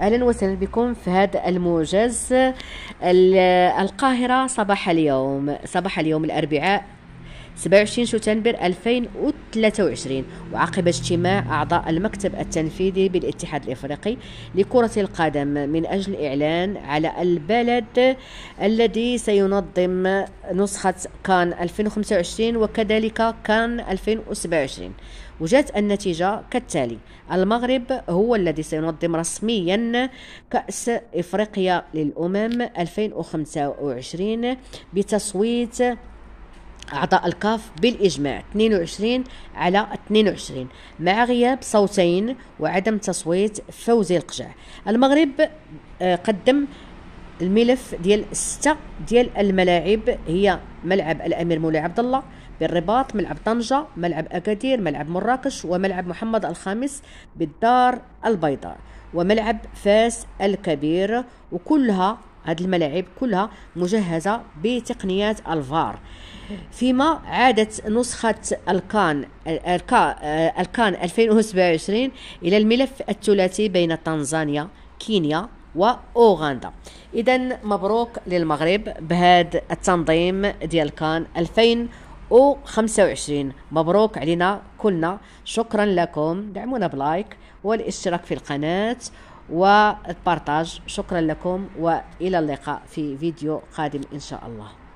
اهلا وسهلا بكم في هذا الموجز. القاهرة صباح اليوم الاربعاء 27 شتنبر 2023، وعقب اجتماع أعضاء المكتب التنفيذي بالاتحاد الإفريقي لكرة القدم من أجل الإعلان على البلد الذي سينظم نسخة كان 2025 وكذلك كان 2027، وجاءت النتيجة كالتالي: المغرب هو الذي سينظم رسميا كأس إفريقيا للأمم 2025 بتصويت أعضاء الكاف بالإجماع 22 على 22 مع غياب صوتين وعدم تصويت فوزي القجع. المغرب قدم الملف ديال 6 ديال الملاعب، هي ملعب الأمير مولاي عبد الله بالرباط، ملعب طنجة، ملعب أكادير، ملعب مراكش، وملعب محمد الخامس بالدار البيضاء، وملعب فاس الكبير. وكلها هذه الملاعب كلها مجهزة بتقنيات الفار. فيما عادت نسخة الكان 2027 إلى الملف الثلاثي بين تنزانيا، كينيا وأوغندا. إذن مبروك للمغرب بهذا التنظيم ديال كان 2025، مبروك علينا كلنا. شكرا لكم، دعمونا بلايك والاشتراك في القناة والبارتاج. شكرا لكم وإلى اللقاء في فيديو قادم إن شاء الله.